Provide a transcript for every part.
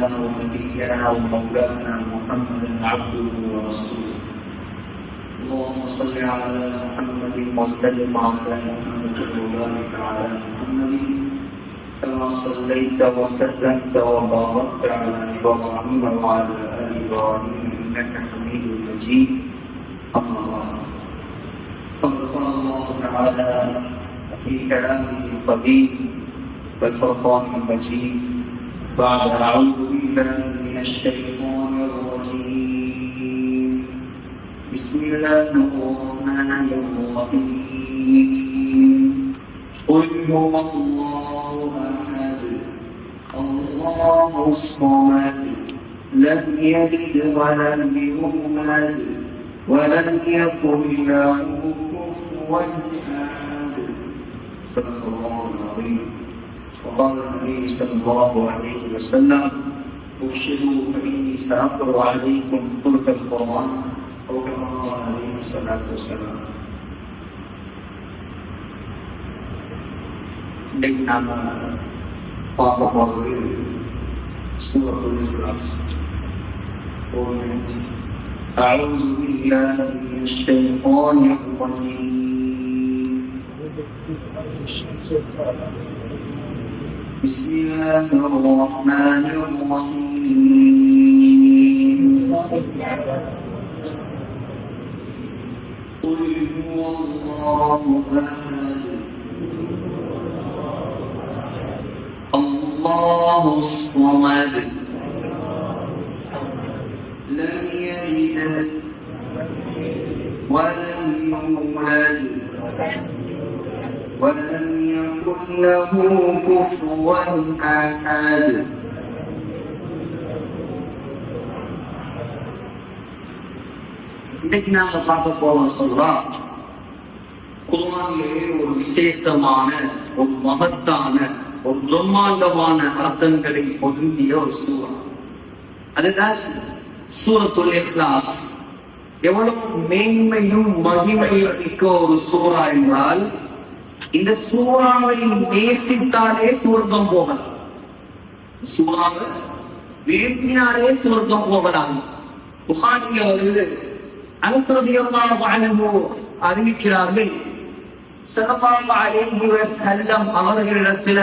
سيدنا ونبينا ومولانا محمد عبده ورسوله. اللهم صل على محمد وسلم على محمد وبارك على محمد كما صليت وسلمت وباركت على ابراهيم وعلى ال ابراهيم انك حميد مجيد. اما بعد، فقد قال الله تعالى في كلامه القديم والفرقان المجيد بعد أعوذ بالله من الشيطان الرجيم. بسم الله الرحمن الرحيم. قل هو الله أحد الله الصمد لم يلد ولم يولد ولم يكن له كفوا أحد. صدق الله العظيم. وقال النبي صلى الله عليه وسلم: ابشروا فإني سأقرأ عليكم ثلث القرآن أو كما قال عليه الصلاة والسلام. இன்றைக்கு நாம் பார்க்க போகிறது சூரத்துல் இக்லாஸ். أعوذ بالله من الشيطان الرجيم. بسم الله الرحمن الرحيم. قل هو الله أحد الله الصمد لم يلد ولم يولد ولم يكن له كفوا أحد. இன்னைக்கு நாங்க பார்க்க போற சூரா குர்ஆனிலே ஒரு விசேஷமான ஒரு மகத்தான ஒரு பிரம்மாண்டமான அர்த்தங்களை பொருந்திய ஒரு சூரா. அதுதான் சூரத்துல் இக்லாஸ். எவ்வளவு மேன்மையும் மகிமையும் மிக்க ஒரு சூரா என்றால், இந்த சூறாவை நேசித்தாலே சுவர்க்கம் போகலாம், சூறாவை விரும்பினாலே சுவர்க்கம் போகலாம். புகாரில் வருது, அனஸ் ரலியல்லாஹு அன்ஹு அறிவிக்கிறார்கள், ஸல்லல்லாஹு அலைஹி வஸல்லம் அவர்களிடத்துல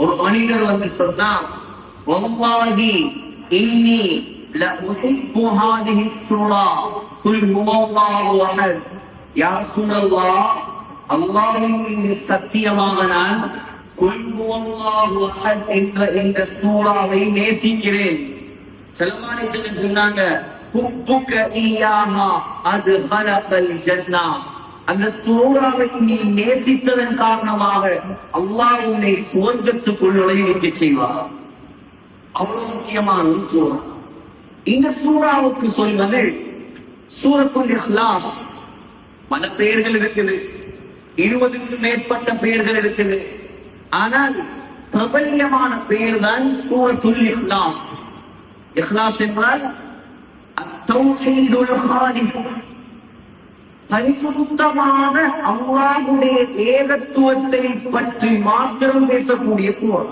ஒரு மனிதர் வந்து சொன்னார், வல்லாஹி இன்னி லஉஹிப்பு ஹாதிஹி ஸூரா குல் ஹுவல்லாஹு அஹத். யா ரசூலல்லாஹ், அல்லாஹ்வின் மீது சத்தியமாக நான் குல் ஹுவல்லாஹு அஹத் என்ற இந்த சூராவை நேசிக்கிறேன். ஸல்லல்லாஹு அலைஹி வஸல்லம் சொன்னாங்க, ஹுப்புக இய்யாஹா அத்ஹலகல் ஜன்னah. அந்த சூராவை நீ நேசித்ததன் காரணமாக அல்லாஹ் உன்னை சுவர்க்கத்துக்குள் நுழைக்க செய்வார். அவ்வளவு முக்கியமான ஒரு சூரா. இந்த சூராவுக்கு சொல்வது சூரத்துல் இக்லாஸ். பல பெயர்கள் இருக்குது, 20க்கு மேற்பட்ட பெயர்கள் இருக்குது. ஆனால் பிரபல்யமான பெயர் தான் சூரத்துல் இக்லாஸ். இக்லாஸ் என்றால் அத்தௌஹீதுல் ஹாலிஸ், பரிசுத்தமான அல்லாஹ்வுடைய ஏகத்துவத்தை பற்றி மாத்திரம் பேசக்கூடிய சூரா.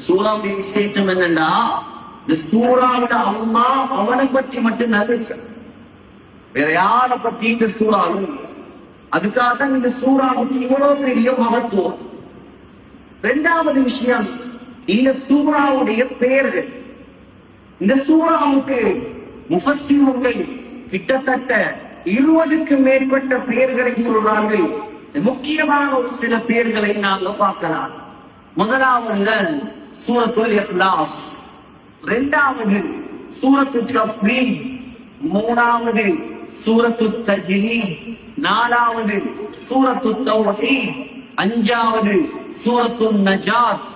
சூராவுடைய விசேஷம் என்னன்னா, இந்த சூறாவில அல்லாஹ் அவனை பற்றி மட்டும் பேச, வேற யாரை பற்றி இந்த சூறாவும். அதுக்காக தான் இந்த சூறாவுக்கு இவ்வளவு பெரிய மகத்துவம். இரண்டாவது விஷயம், இந்த சூறாவுடைய பெயர்கள். இந்த சூறாவுக்கு முஃபஸ்ஸிரூன்கள் கிட்டத்தட்ட 20க்கு மேற்பட்ட பெயர்களை சொல்றார்கள். முக்கியமான ஒரு சில பெயர்களை நாங்க பார்க்கலாம். முதலாவது சூரத்துல் இக்லாஸ், இரண்டாவது சூரத்துல் தஃப்ரீத், மூணாவது சூரத்துத் தஜ்ரீத், நாலாவது சூரத்துத் தௌஹீத், அஞ்சாவது சூரத்துன் நஜாத்,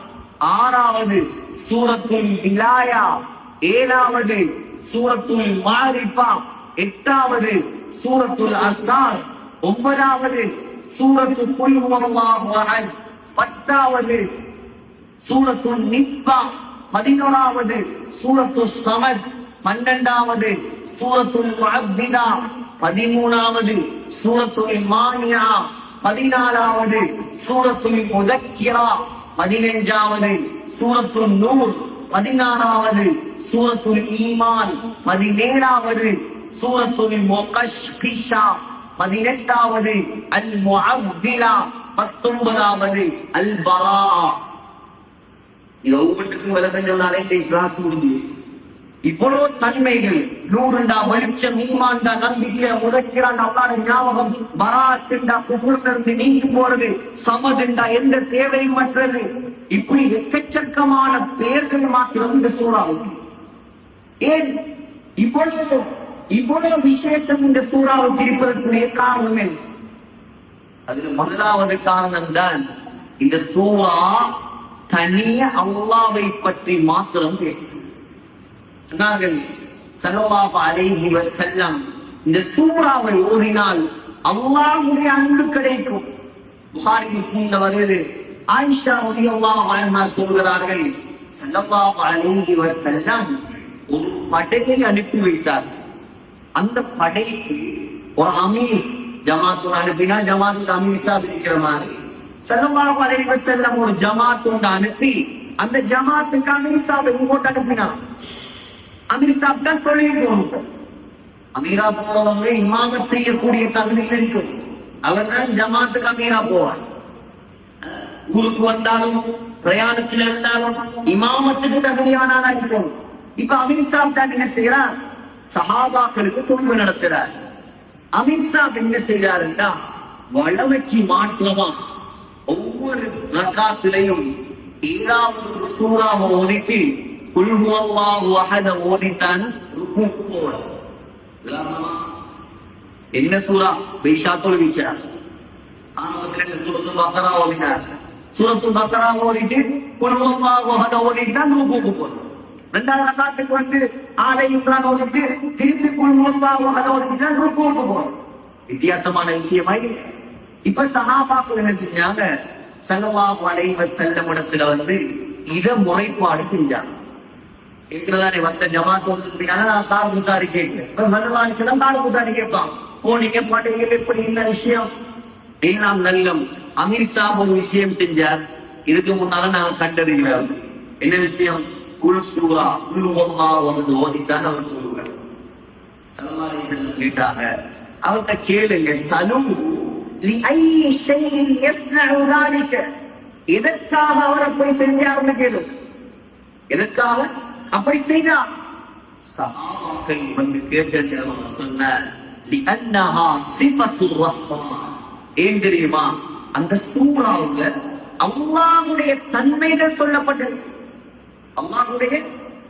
ஆறாவது சூரத்துல் விலாயா, ஏழாவது சூரத்துல் மாரிஃபா, எட்டாவது சூரத்துல் அஸாஸ், ஒன்பதாவது சூரத்துல் குல் ஹுவல்லாஹு அஹத், பத்தாவது சூரத்துல் நிஸ்பா, 11வது சூரத்துல் ஸமத், 12வது சூரத்துல் முஅவ்விதா, 13வது சூரத்துல் மானியா, 14வது சூரத்துல் முதக்கிரா, 15வது சூரத்துல் நூர், 16வது சூரத்துல் ஈமான், 17வது சூரத்துல் முகஷ்ஷிஷா, 18வது அல் முஅவ்விலா, 19வது அல் பராஅ. இது ஒவ்வொன்றுக்கும் விளக்கம் சொன்னாலே கிளாஸ் முடிஞ்சு. இவ்வளவு தன்மைகள், நூறுண்டா வெளிச்சம், ஈமான்டா நம்பிக்கை, உழைக்கிறான் அல்லாஹ்வுடைய ஞாபகம், பராஅத்துண்டா குஃப்ரிலிருந்து நீங்கி போறது, சமதுண்டா எந்த தேவையும் மற்றது, இப்படி எக்கச்சக்கமான பெயர்கள் மாத்திரம் இந்த சூறாவுக்கு. ஏன் இவ்வளவு விசேஷம் இந்த சூறாவுக்கு இருப்பதற்குரிய காரணம் என்ன? அதுல முதலாவது காரணம் தான் இந்த சூறா தனிய அல்லாஹ்வை பற்றி மாத்திரம் பேசுது. சொன்னார்கள் ஸல்லல்லாஹு அலைஹி வஸல்லம், இந்த சூறாவை ஓதினால் அல்லாஹ்வுடைய அன்பு கிடைக்கும். புகாரி முஸ்லிம்ல வருது, ஆயிஷா ரலியல்லாஹு அன்ஹா சொல்கிறார்கள், ஸல்லல்லாஹு அலைஹி வஸல்லம் ஒரு படையை அனுப்பி வைத்தார். அந்த படைக்கு ஒரு அமீர், ஜமாத்து அனுப்பினா ஜமாத்துக்கு அமீர் சாப் இருக்கிற மாதிரி, ஸல்லல்லாஹு அலைஹி வஸல்லம் ஒரு ஜமாத்து அனுப்பி அந்த ஜமாத்துக்கு அமீர் சாப் இங்கோட்டு அனுப்பினார். அமீர் சாப் தான் தொழில் அமீரா போறவங்க இமாமத் செய்யக்கூடிய தகுதி இருக்கும். அவர் தான் ஜமாத்துக்கு அமீரா போவார். ஊருக்கு வந்தாலும் பிரயாணத்தில் இருந்தாலும் இமாமத்துக்கு தகுதியானாரா இருக்கும். இப்ப அமீர் சாப் தான் என்ன செய்யறார்? சஹாபாக்களுக்கு தொழில் நடத்துறார். அமீர் சாப் என்ன செய்யறாருன்னா, வளமைக்கு மாற்றமா ஒவ்வொரு ரக்காத்திலையும் ஏதாவது சூறாவை ஓதிட்டு குல் ஹுவல்லாஹு அஹத் ஓதித்தான் ருக்குக்கு போவார். என்ன சூரா? பைஷா தொழுவிச்சார். ஆரம்பத்தில் சூரத்துல் பக்ரா ஓதினார். சூரத்துல் பக்ரா ஓதிட்டு குல் ஹுவல்லாஹு அஹத் ஓதித்தான் ருக்குக்கு போவார். இரண்டாவது ரக்காத்துக்கு வந்து ஆலை இம்ரான் ஓதிட்டு திருப்பி குல் ஹுவல்லாஹு அஹத் ஓதித்தான் ருக்குக்கு போவார். வித்தியாசமான விஷயமா இல்லை. இப்ப சஹாபாக்கள் என்ன செஞ்சாங்க? ஸல்லல்லாஹு அலைஹி வஸல்லம் இடத்துல வந்து இத முறைப்பாடு செஞ்சாங்க. கேட்கிறதானே வந்த ஜமாத் வந்து கால் புசாரி கேட்கிறேன். ஸல்லல்லாஹு அலைஹி வஸல்லம் கால் புசாரி கேட்பான். போனீங்க பாட்டீங்க, எப்படி இந்த விஷயம் எல்லாம் நல்லம். அமீர் சாப் ஒரு விஷயம் செஞ்சார். இதுக்கு முன்னால நாங்க கண்டறிகிறோம். என்ன விஷயம்? குல் சூரா குல் ஹுவல்லாஹு அஹத் ஓதித்தான் அவர் சொல்லுவார். ஸல்லல்லாஹு அலைஹி வஸல்லம் கேட்டாங்க, அவர்கிட்ட கேளுங்க, சலு லிஐ ஷைஇன் யஸ்னஉ ذلك, எதற்காக அவர் அப்படி செஞ்சார்னு கேளுங்க. எதற்காக அப்படி செய்தார்? சஹாபாக்கள் வந்து கேட்க சொன்னார், லிஅன்னஹா சிஃபத்துர் ரஹ்மான். ஏன் தெரியுமா? அந்த சூறாவுல அல்லாஹ்வுடைய தன்மைகள் சொல்லப்பட்டது. அல்லாஹ்வுடைய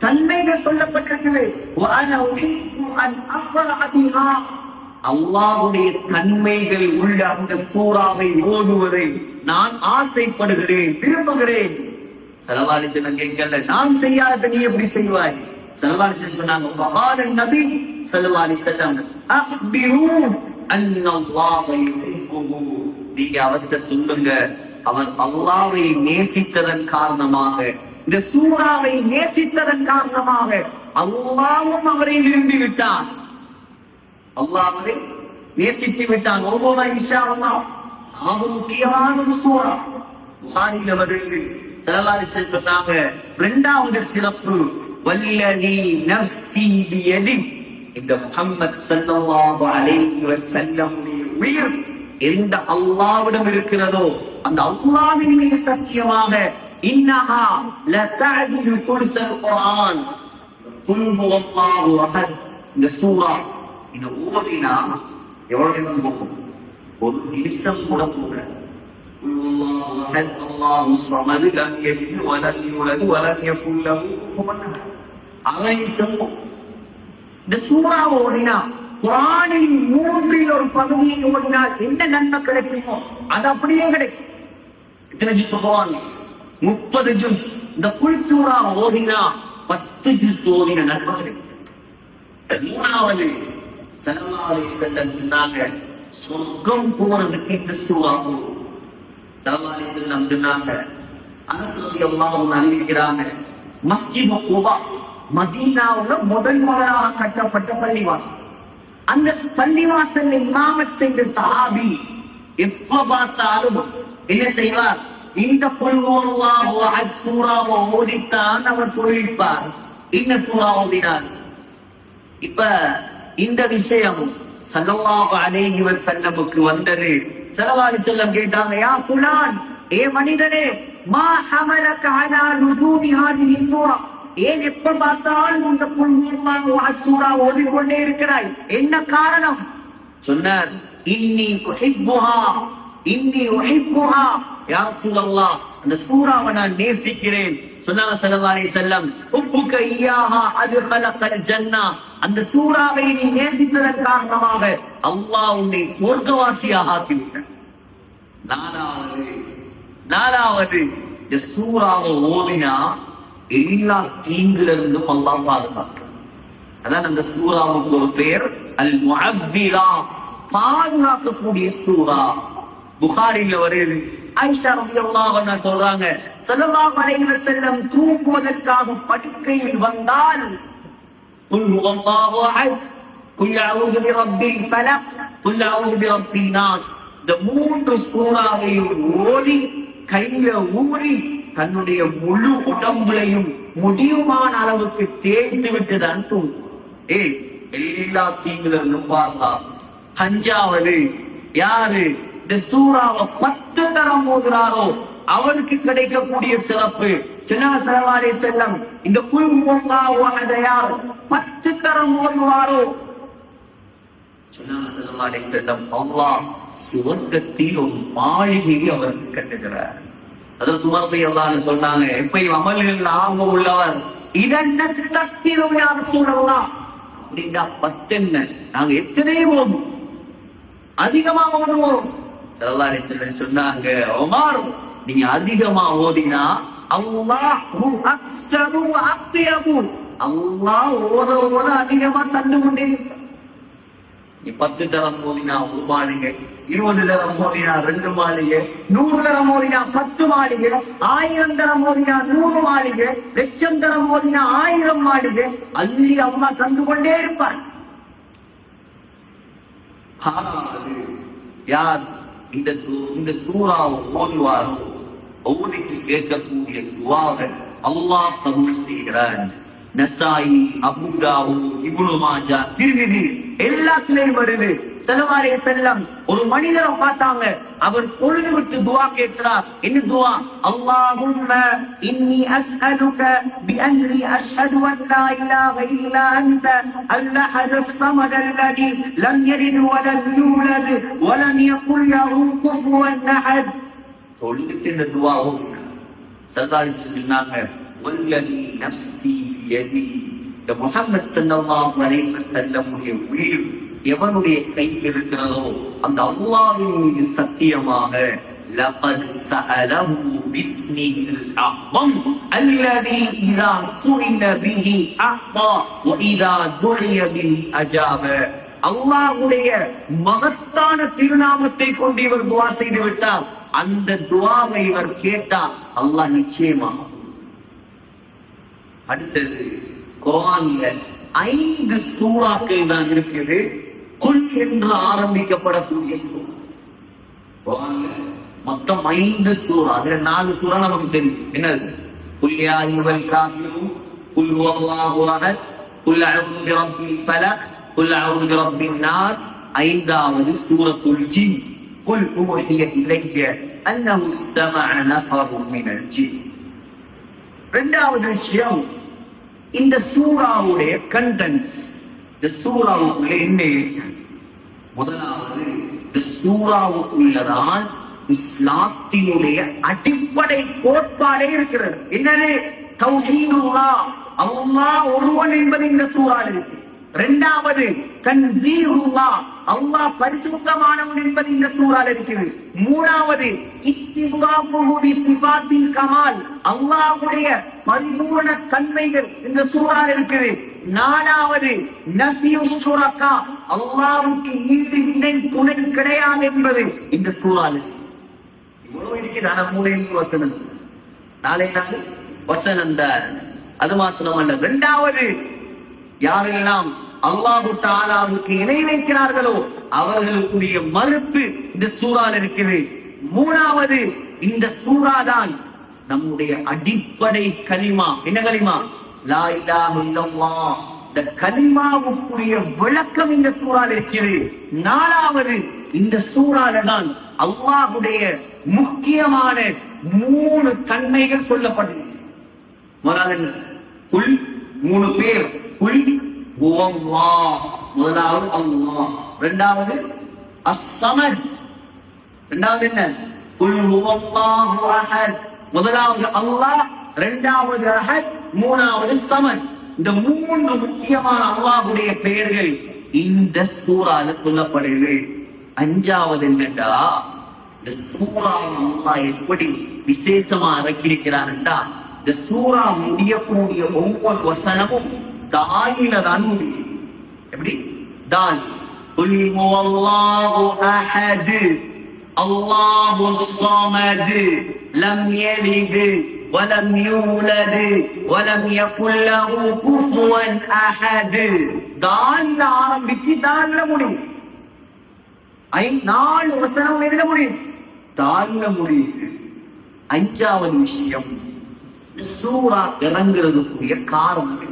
தன்மைகள் சொல்லப்பட்டிருக்கிறது. வஅனா உஹிப்பு அன் அக்ரஅ பிஹா, அல்லாஹ்வுடைய தன்மைகள் உள்ள அந்த சூறாவை ஓதுவதை நான் ஆசைப்படுகிறேன், விரும்புகிறேன். ஸல்லல்லாஹு அலைஹி வஸல்லம் கேட்கல, நான் செய்யாத நீ எப்படி செய்வாய்? ஸல்லல்லாஹு அலைஹி வஸல்லம் சொன்னாங்க, வகால நபி ஸல்லல்லாஹு அலைஹி வஸல்லம் அக்பிரு அன்னல்லாஹ யுஹிப்புஹு, நீங்க அவர்கிட்ட சொல்லுங்க, அவர் அல்லாஹ்வை நேசித்ததன் காரணமாக, இந்த சூறாவை நேசித்ததன் காரணமாக அல்லாஹ்வும் அவரை விரும்பி விட்டான். அல்லாஹ்வை நேசித்து விட்டான். ஒவ்வொரு இன்ஷா அல்லாஹ் ஆக முக்கியமான சூரா. புகாரில வருது, ஸல்லல்லாஹு அலைஹி வஸல்லம் சொன்னாங்க, இரண்டாவது சிறப்பு, வல்லதி நஃப்ஸி பியதி, இந்த முஹம்மத் ஸல்லல்லாஹு அலைஹி வஸல்லம் உயிர் எந்த அல்லாஹ்விடம் இருக்கிறதோ அந்த அல்லாஹ்வின் மீது சத்தியமாக, இன்னஹா லதஅதிலு சுல்ஸல் குர்ஆன், குல் ஹுவல்லாஹு அஹத், இந்த சூரா இத ஓதினா எவ்வளவு நேரம் போகும்? ஒரு நிமிஷம் கூட போக. குல் ஹுவல்லாஹு அஹத் அல்லாஹு ஸமது லம் யலித் வலம் யூலத் வலம் யகுல் லஹு குஃபுவன் அஹத். அலைஹிஸ்ஸலாம் இந்த சூரா ஓதினா, குர்ஆனின் 3ல் ஒரு பகுதியை ஓதினால் என்ன நன்மை கிடைக்குமோ அது அப்படியே கிடைக்கும். எத்தனை ஜுஸ் குர்ஆன்? 30 ஜுஸ். இந்த குல் சூரா ஓதினா 10 ஜுஸ் ஓதின நன்மை கிடைக்கும். மூணாவது ஸல்லல்லாஹு அலைஹி வஸல்லம் சொன்னாங்க, சொர்க்கம் போறதுக்கு இந்த சூரா போதும். ஸல்லல்லாஹு அலைஹி வஸல்லம் சொன்னாங்க, அனஸ் ரலியல்லாஹு அன்ஹு அறிவிக்கிறாங்க, மஸ்ஜித் குபா மதீனாவுல முதலாக கட்டப்பட்ட பள்ளிவாசல். அந்த பள்ளிவாசல் இமாமத் செய்த சஹாபி எப்ப பார்த்தாலும் என்ன செய்வார்? இந்த குல் ஹுவல்லாஹு அஹத் சூராவை ஓதித்தான் அவர் தொழிப்பார். இந்த சூரா ஓதினார். இப்ப இந்த விஷயம் ஸல்லல்லாஹு அலைஹி வஸல்லமுக்கு வந்தது. ஸல்லல்லாஹு அலைஹி வஸல்லம் கேட்டாங்க, யா ஃபுலான், ஏ மனிதனே, மா ஹமலக அலா நுஸூமி ஹாதிஹி சூரா, ஏன் எப்ப பார்த்தாலும் இந்த குல் ஹுவல்லாஹு அஹத் சூரா ஓதிக்கொண்டே இருக்கிறாய், என்ன காரணம்? சொன்னார், இன்னி உஹிப்புஹா யா ரசூலல்லாஹ், அந்த சூராவை நான் நேசிக்கிறேன். சொன்னாங்க ஸல்லல்லாஹு அலைஹி வஸல்லம், ஹுப்புக இய்யாஹா அத்கலகல் ஜன்னah, அந்த சூராவை நீ நேசித்ததன் காரணமாக அல்லாஹ் உன்னை சொர்க்கவாசியாக ஆக்கிவிட்டான். நாலாவது இந்த சூராவை ஓதினா எல்லா தீங்கிலிருந்தும் அல்லாஹ் பாதுகாக்கிறான். அதான் அந்த சூராவுக்கு ஒரு பெயர் அல் முஅவ்விரா, பாதுகாக்கக்கூடிய சூரா. புகாரில வருது, ஆயிஷா ரலியல்லாஹு அன்ஹா சொல்றாங்க, ஸல்லல்லாஹு அலைஹி வஸல்லம் தூங்குவதற்காக படுக்கையில் வந்தால் குல் ஹுவல்லாஹு அஹத், குல் அஊது பிரப்பில் ஃபலக், குல் அஊது பிரப்பின் நாஸ், இந்த மூன்று சூறாவையும் ஓதி கையில ஊறி தன்னுடைய முழு உடம்புலையும் முடியுமான அளவுக்கு தேய்த்து விட்டு தான் தூங்கும். எல்லா தீங்கிலிருந்தும் பாதுகாப்பு. அஞ்சாவது, யாரு இந்த சூறாவை 10 தரம் ஓதுறாரோ அவருக்கு கிடைக்கக்கூடிய சிறப்பு. ஸல்லல்லாஹு அலைஹி வஸல்லம் இந்த குல் ஹுவல்லாஹு அஹத் யார் 10 தரம் ஓதுவாரோ ஸல்லல்லாஹு அலைஹி வஸல்லம் அல்லாஹ் சுவர்க்கத்தில் ஒரு மாளிகையை அவருக்கு கட்டுகிறார். அதற்கு உமர் அல்லாஹ்னு சொன்னாங்க, எப்பயும் அமல்கள் ஆர்வம் உள்ளவர், இதன் நஸ்தக்பிரு யா ரசூலல்லாஹ், அப்படின்னா 10 என்ன, நாங்க எத்தனை ஓதுவோம், அதிகமா ஓதுவோம். ஸல்லல்லாஹு அலைஹி வஸல்லம் சொன்னாங்க, உமர், நீங்க அதிகமா ஓதினா அல்லாஹு அக்ஸரு வ அத்யபு, அல்லாஹ் ஓத அதிகமா தந்து கொண்டே. நீ 10 தரம் ஓதினா 1 மாளிகை, 20 தரம் ஓதினா 2 மாளிகை, 100 தரம் ஓதினா 10 மாளிகை, 1000 தரம் ஓதினா 100 மாளிகை, 1,00,000 தரம் ஓதினா 1000 மாளிகை, அள்ளி அல்லாஹ் தந்து கொண்டே இருப்பார். யார் இந்த சூறாவை ஓதுவாரோ ஓதிட்டு கேட்கக்கூடிய துஆவை அல்லாஹ் கபூல் செய்கிறான். நசாயி, அபூ தாவூத், இப்னு மாஜா, திர்மிதி எல்லாத்துலயும் வருது. ஸல்லல்லாஹு அலைஹி வஸல்லம் ஒரு மனிதரை பார்த்தாங்க, அவர் தொழுது விட்டு துஆ கேட்கிறார். என்ன துஆ? அல்லாஹும்ம இன்னி அஸ்அலுக பிஅன்னி அஷ்ஹது அன் லா இலாஹ இல்லா அன்த அல்-அஹதுஸ் ஸமத் அல்லதி லம் யலித் வ லம் யூலத் வ லம் யகுல் லஹு குஃபுவன் அஹத். தொழுதுட்டு இந்த துஆ ஓதுனாங்க. ஸல்லல்லாஹு அலைஹி வஸல்லம் சொன்னாங்க, வல்லதி நஃப்ஸி பியதி, இந்த முஹம்மது ஸல்லல்லாஹு அலைஹி வஸல்லம் உயிர் எவனுடைய கையில் இருக்கிறதோ அந்த அல்லாஹ்வின் மீது சத்தியமாக, லகத் ஸஅலஹு பிஸ்மில் அஅஸம் அல்லதி இதா சுஇல பிஹி அஅதா வ இதா துஇய பிஹி அஜாப. அல்லாஹ்வுடைய மகத்தான திருநாமத்தை கொண்டு இவர் துஆ செய்து விட்டார், அந்த துஆவை இவர் கேட்டால் அல்லாஹ் நிச்சயமாக. அடுத்தது, குர்ஆன்ல 5 சூறாக்கள் தான் இருக்குது குல் என்று ஆரம்பிக்கப்படக்கூடிய சூரா. குர்ஆன்ல மொத்தம் 5 சூரா, அதுல 4 சூரா நமக்கு தெரியும். என்னது? குல் யா அய்யுஹல் காஃபிரூன், குல் ஹுவல்லாஹு அஹத், குல் அஊது பிரப்பில் ஃபலக், குல் அஊது பிரப்பின் நாஸ். 5வது சூரத்துல் ஜின், குல் ஊஹிய இலைய அன்னஹு இஸ்தமஅ நஃபருன் மினல் ஜின். 2வது விஷயம், இந்த சூராவுடைய கண்டென்ட்ஸ், இந்த சூராவுக்குள்ள என்ன இருக்கு? முதலாவது, இந்த சூராவுக்குள்ளதான் இஸ்லாத்தினுடைய அடிப்படை கோட்பாடே இருக்கிறது. என்னது? தௌஹீதுல்லாஹ், அல்லாஹ் ஒருவன் என்பது இந்த சூறாவில் இருக்கு. 2வது, தன்ஸீஹுல்லாஹ், அல்லாஹ் பரிசுத்தமானவன் என்பது இந்த சூறாவில் இருக்குது. 3வது, இத்திஸாஃபுஹு பிஸிஃபாத்தில் கமால், அல்லாஹ்வுடைய பரிபூர்ண தன்மைகள் இந்த சூறாவில் இருக்குது. 4வது, நஃபியுஷ் ஷுரகா, அல்லாஹ்வுக்கு ஈடு இணை துணை கிடையாது என்பது இந்த சூறாவில். இவ்வளவு இருக்கிறான 3 வசனம், 4 வசனம் தான். அது மாத்திரமல்ல, 2வது, யாரெல்லாம் அல்லாஹு தஆலாவுக்கு இணை வைக்கிறார்களோ அவர்களுக்குரிய மறுப்பு இந்த சூறாவில் இருக்குது. 3வது, இந்த சூரா தான் நம்முடைய அடிப்படை கலிமா. என்ன கலிமா? லா இலாஹ இல்லல்லாஹ். இந்த கலிமாவுக்குரிய விளக்கம் இந்த சூறால இருக்கிறது. 4வது, இந்த சூறால தான் அல்லாஹ்வுடைய முக்கியமான 3 தன்மைகள் சொல்லப்பட்டது. முதலாவது குல், 3 பேர். குல் ஹுவல்லாஹ், முதலாவது அல்லாஹ். இரண்டாவது அஸ்-ஸமத், இரண்டாவது என்ன? குல் ஹுவல்லாஹு அஹத். முதலாவது அல்லாஹ், இரண்டாவது அஹத், மூணாவது ஸமத். இந்த 3 முக்கியமான அல்லாஹ்வுடைய பெயர்கள் இந்த சூறால சொல்லப்படுது. 5வது என்னடா, இந்த சூறா அல்லாஹ் எப்படி விசேஷமா இறக்கியிருக்கிறான் என்றா, இந்த சூறா முடியக்கூடிய ஒவ்வொரு வசனமும் தாயில தான் முடியும். எப்படி? தால். குல் ஹுவல்லாஹு அஹத், அல்லாஹுஸ் ஸமத், லம் யலித் வலம் யூலத் வலம் யகுல் லஹு குஃபுவன் அஹத். தால்ல ஆரம்பிச்சு தால்ல முடியும். 4 வசனம் எதுல முடியும்? தால்ல முடியுது. 5வது விஷயம், சூரா இறங்குறதுக்குரிய காரணம்.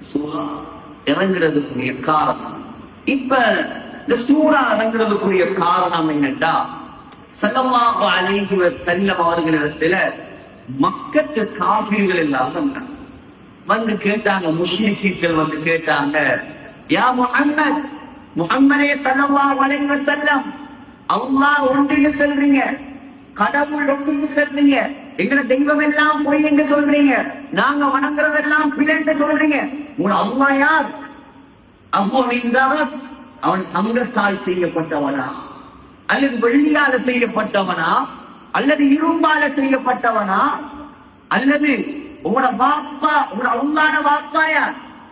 சூரா இறங்குறதுக்குரிய காரணம். இப்ப இந்த சூரா இறங்குறதுக்குரிய காரணம் என்னட்டா, ஸல்லல்லாஹு அலைஹி வஸல்லம் அவர்களிடத்துல மக்கத்து காஃபிர்கள் எல்லாம் வந்து கேட்டாங்க. முஷ்ரிக்கீன்கள் வந்து கேட்டாங்க, யா முஹம்மத், முஹம்மதே ஸல்லல்லாஹு அலைஹி வஸல்லம், அல்லாஹ் ஒன்றுன்னு சொல்றீங்க, கடவுள் ஒன்றுன்னு சொல்றீங்க, எங்கட தெய்வம் எல்லாம் பொய் என்று சொல்றீங்க, நாங்க வணங்குறதெல்லாம் பிழை சொல்றீங்க. உங்க அல்லாஹ் யார்? அவன் தங்கத்தால் செய்யப்பட்டவனா, அல்லது வெள்ளியால செய்யப்பட்டவனா, அல்லது இரும்பால செய்யப்பட்டவனா, அல்லது உங்களோட வாப்பா, உங்களோட அல்லாஹ்ட வாப்பாயா?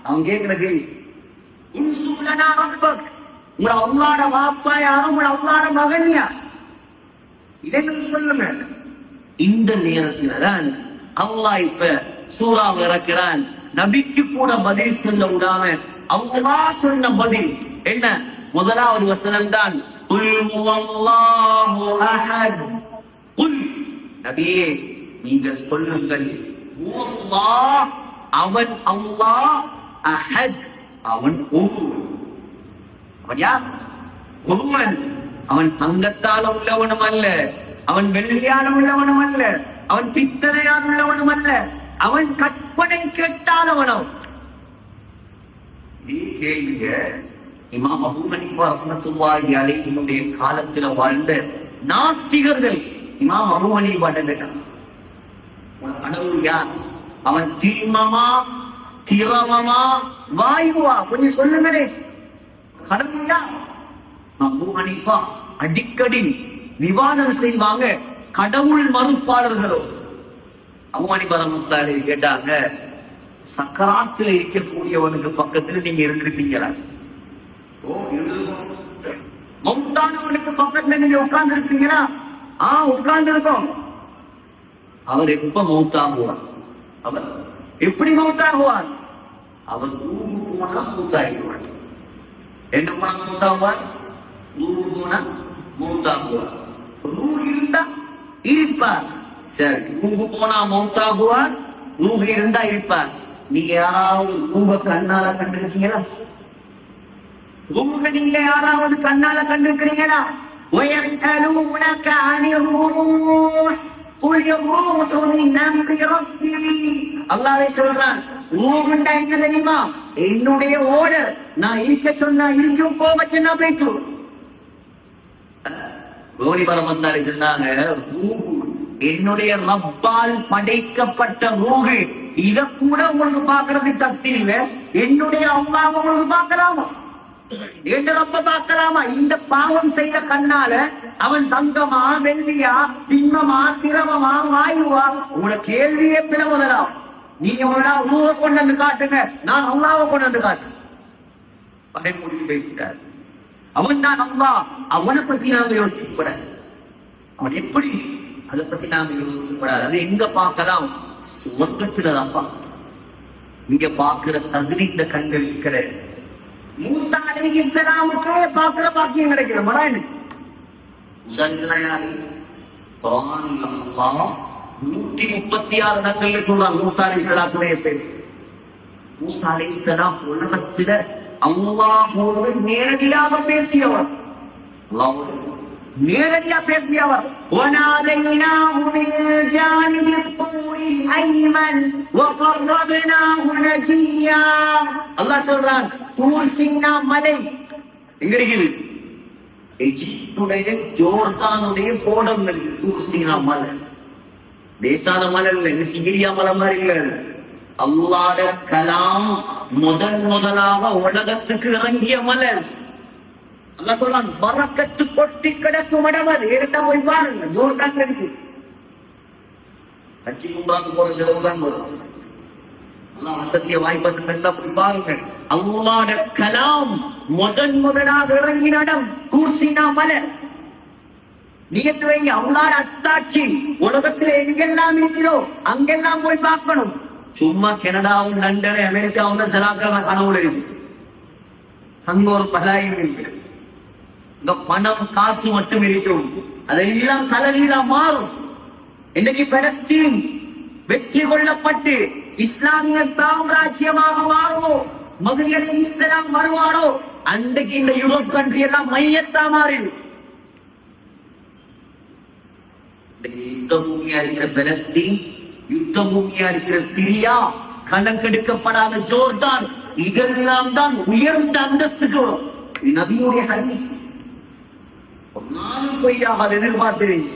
அவன் கேட்கிறது, இன்சுலனா ரப்பக், உங்களோட அல்லாஹ்ட வாப்பாயா, உங்களோட அல்லாஹ்ட மகனியா? இதை சொல்லுங்க. இந்த நேரத்தில் தான் அல்லாஹ் இப்ப சூறாவை இறக்கிறான். நபிக்கு கூட பதில் சொல்ல விடாம அல்லாஹ் சொன்ன பதில் என்ன? முதலாவது வசனம் தான் குல் ஹுவல்லாஹு அஹத். குல், நபியே நீங்கள் சொல்லுங்கள், ஹுவல்லாஹ், அவன் அல்லாஹ், அஹத், அவன் ஒருவன். அவன் யார்? ஒருவன். அவன் தங்கத்தால உள்ளவனும் அல்ல, அவன் வெள்ளியால உள்ளவனும் அல்ல, அவன் பித்தளையால் உள்ளவனும் அல்ல, அவன் கற்பனை கேட்டாதவனும். இதே கேள்விய இமாம் அபூ ஹனீஃபா ரஹ்மத்துல்லாஹி அலைஹினுடைய காலத்துல வாழ்ந்த நாஸ்திகர்கள் இமாம் அபூ ஹனீஃபா கேட்டாங்க, கடவுள் யார்? அவன் தீர்மமா, திரவமா, வாயுவா? கொஞ்சம் சொல்லுங்களே, கடவுள் யார்? அபூ ஹனீஃபா அடிக்கடி விவாதம் செய்வாங்க கடவுள் மறுப்பாளர்களோ. அபூ ஹனீஃபா ரஹ்மத்துல்லாஹி அலைஹி கேட்டாங்க, சக்கராத்துல இருக்கக்கூடியவனுக்கு பக்கத்துல நீங்க இருந்திருக்கீங்களா? மௌத்தானவனுக்கு பக்கத்துல நீங்க உட்கார்ந்து இருக்கீங்களா? உட்கார்ந்து இருக்கோம். அவர் எப்ப மௌத்தாகுவார்? அவர் எப்படி மௌத்தாகுவார்? அவர் ரூஹு போனா மௌத்தாகிடுவார். என்ன போனா மௌத்தாகுவார்? ரூஹு போனா மௌத்தாகுவார். ரூஹு இருந்தா இருப்பார். சரி, ரூஹு போனா மௌத்தாகுவார், ரூஹு இருந்தா இருப்பார். நீங்க யாராவது ரூஹ கண்ணால கண்டிருக்கீங்களா? ரூஹ நீங்க யாராவது கண்ணால கண்டிருக்கிறீங்களா? وَيَسْأَلُونَكَ عَنِ الرُّوحِ قُلِ الرُّوحُ مِنْ أَمْرِ رَبِّي. அல்லாஹ்வே சொல்றான், ரூஹ்ண்டா என்ன தெரியுமா? என்னுடைய ஆர்டர். நான் இருக்க சொன்னா இருக்கும், போக சொன்னா போய்க்கும். கோடி பரமந்தாரி சொன்னாங்க, ரூஹ் என்னுடைய ரப்பால் படைக்கப்பட்ட ரூஹு. இத கூட உங்களுக்கு பார்க்கறதுக்கு சக்தி இல்லை. என்னுடைய அல்லாஹ் உங்களுக்கு பார்க்கலாமா? என் ரப்ப பார்க்கலாமா? இந்த பாவம் செய்த கண்ணால அவன் தங்கமா, வெள்ளியா, திண்மமா, திரவமா, வாயுவா? உங்களோட கேள்வியே பிளவுதலாம். நீங்க ரூஹ கொண்டு வந்து காட்டுங்க, நான் அல்லாஹ்வை கொண்டு வந்து காட்டு. படைப்புடி வைக்கிறார். அவன் தான் அல்லாஹ். அவனை பத்தி நாங்க யோசிக்கப்படாது. அவன் எப்படி, அதை பத்தி நாங்க யோசிக்கப்படாது. அது எங்க பார்க்கலாம்? சுவர்க்கத்துலதான் பார்க்கலாம். இங்க பார்க்கிற தகுதி இந்த கண்களுக்கு கிடையாது. மூசா அலைஹிஸ்ஸலாமுக்கு பார்க்கிற பாக்கியம் கிடைக்கிற மராயன். மூசா அலைஹிஸ்ஸலாம் யாரு? குர்ஆன்ல அல்லாஹ் 136 இடங்கள்ல சொல்றான் மூசா அலைஹிஸ்ஸலாத்துடைய பேர். மூசா அலைஹிஸ்ஸலாம் உலகத்துல அல்லாஹ்வோடு நேரடியாக பேசியவர், அல்லாஹ்வோடு நேரடியா பேசியவர். وَنَادَيْنَاهُ مِنْ جَانِبِ الطُّورِ الْأَيْمَنِ وَقَرَّبْنَاهُ نَجِيًّا. அல்லாஹ் சொல்றான், தூர் சீனா மலை எங்க இருக்குது? எகிப்துடைய ஜோர்டானுடைய போடங்கள் தூர் சீனா மலை. தேசான மலை இல்ல, சிகிரியா மலை மாதிரி இல்ல. அல்லாஹ்ட கலாம் முதலாக உலகத்துக்கு இறங்கிய மலை. அல்லாஹ் சொல்றான், பரக்கத்து கொட்டி கிடக்கும் இடம் அது. ஏறிட்டா போய் பாருங்க, ஜோர்டான் இருக்கு. கட்சி கும்பாக்கு போற செலவு தான் வரும். அல்லாஹ் வசதிய வாய்ப்பை போய் பாருங்க. அல்லாஹ்ட கலாம் முதலாக இறங்கின இடம் தூர் சீனா மலை. நியத்து வைங்க, அல்லாஹ்ட அத்தாட்சி உலகத்துல எங்கெல்லாம் இருக்கிறோ அங்கெல்லாம் போய் பார்க்கணும். சும்மா கனடாவும் லண்டன் அமெரிக்காவும் செலாக்க கனவுல இருக்கு. அங்க ஒரு பலாயம் இருக்கு. இங்க பணம் காசு மட்டும் இருக்கும். அதெல்லாம் தலைகீழா மாறும். இன்னைக்கு பலஸ்தீன் வெற்றி கொள்ளப்பட்டு இஸ்லாமிய சாம்ராஜ்யமாக மாறுமோ, மகதி அலைஹிஸ்ஸலாம் வருவாரோ, அன்றைக்கு இந்த யூரோப் கண்ட்ரி எல்லாம் மையத்தா மாறிடும். யுத்த பூமியா இருக்கிற பலஸ்தீன், யுத்த பூமியா இருக்கிற சிரியா, கணக்கெடுக்கப்படாத ஜோர்டான், இதெல்லாம் தான் உயர்ந்த அந்தஸ்துக்கு வரும். நபியுடைய ஹதீஸ். ஒரு நாளும் பொய்யாக எதிர்பார்க்கிறீங்க.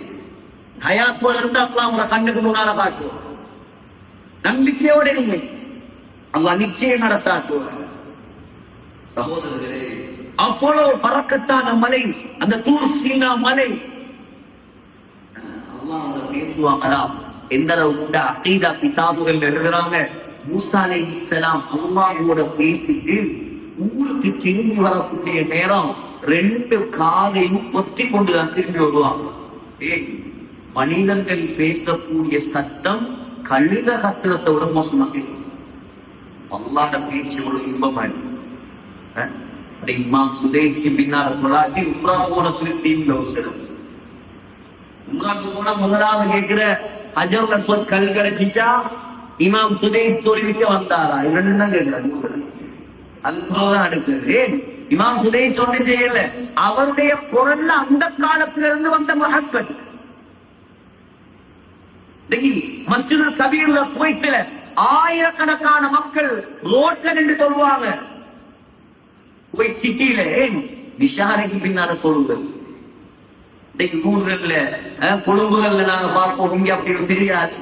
ஹயாத்தோட இருந்தா உங்களை கண்ணுக்கு முன்னால காட்டுவோம். நம்பிக்கையோட நீங்க அல்லாஹ் நிச்சயம் நடத்தாக்குவார். சகோதரர்களே, அப்போலோ பறக்கத்தான மலை, அந்த தூர் சீனா மலை. அல்லாஹ்வோட பேசுவாங்களா? எந்த அளவுக்கு அகீதா கிதாபுகள் எழுதுறாங்க. மூசா அலைஹிஸ்ஸலாம் அல்லாஹ்வோட பேசிட்டு ஊருக்கு திரும்பி வரக்கூடிய நேரம் 2 காலையும் பொத்தி கொண்டுதான் திரும்பி வருவாங்க. மனிதர்கள் பேசக்கூடிய சத்தம் கழுத கத்திரத்தை விட மோசமாக அல்லாஹ்ட பேச்சு ஒரு இன்பமாய். இமாம் சுதேஷ்க்கு பின்னால தொழாட்டி உம்ரா போன திருத்தீம்ல செல்லும். உம்ராக்கு போன முதலாவது கேட்கிற ஹஜர் அஸ்வத் கல் கிடைச்சிச்சா இமாம் சுதேஷ் தொழிலுக்கு வந்தாரா? 2 தான் கேட்கிறாங்க. அன்போதான் அடுத்தது. இமாம் சுதேஷ் ஒன்றும் செய்யல. அவருடைய குரல்ல அந்த காலத்திலிருந்து வந்த மஹப்பத். மஸ்ஜிதுல் கபீர்ல போயிட்டு ஆயிரக்கணக்கான மக்கள் ரோட்ல நின்று தொழுவாங்க. போய் சிட்டியில விஷாரைக்கு பின்னால தொழுங்கள். ஊர்கள்ல கொழும்புகள்ல நாங்க பார்ப்போம். இங்க அப்படி தெரியாது.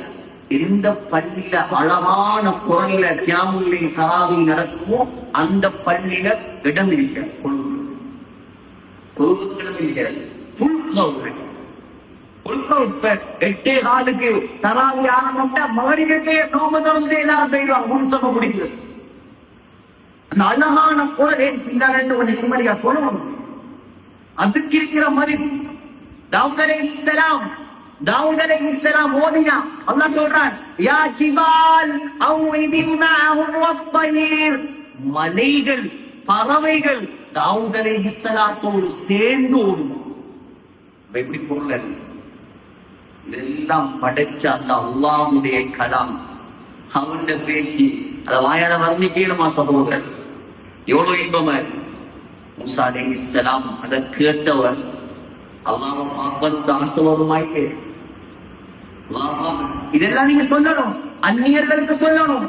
எந்த பள்ளியில அழகான குரல்ல கியாமுல்லை தராவி நடக்குமோ அந்த பள்ளியில இடம் இருக்க கொழும்பு இடம் இருக்கிறது. 8:15 தராவி ஆரம்பிட்டா மகரிபே நோம்பு திறந்து எல்லாரும் போயிடுவாங்க. முன்சம குடிக்கிறது. அந்த அழகான குரல் பின்னாடி கொஞ்சம் நிம்மதியா சொல்லணும். அதுக்கு இருக்கிற மதிப்பு. தாவூத் அலைஹிஸ்ஸலாம் ஓதினா அல்லாஹ் சொல்றான், யா ஜிபால் அவ்இபி மஅஹும் வத்-தய்ர். மலைகள் பறவைகள் தாவூத் அலைஹிஸ்ஸலாத்தோடு சேர்ந்து ஓடும். எப்படி பொருள்? இதெல்லாம் படைச்ச அந்த அல்லாஹ்வுடைய கலாம், அவனுடைய பேச்சு, அதை வாயால வர்ணிக்கணுமா சகோதரர்? எவ்வளவு இன்பமா. மூசா அலைஹிஸ்ஸலாம் அதை கேட்டவர் அல்லாஹ் பார்ப்பது ஆசீர்வாதமாயிட்டு. இதெல்லாம் நீங்க சொல்லணும், அந்நியர்களுக்கு சொல்லணும்.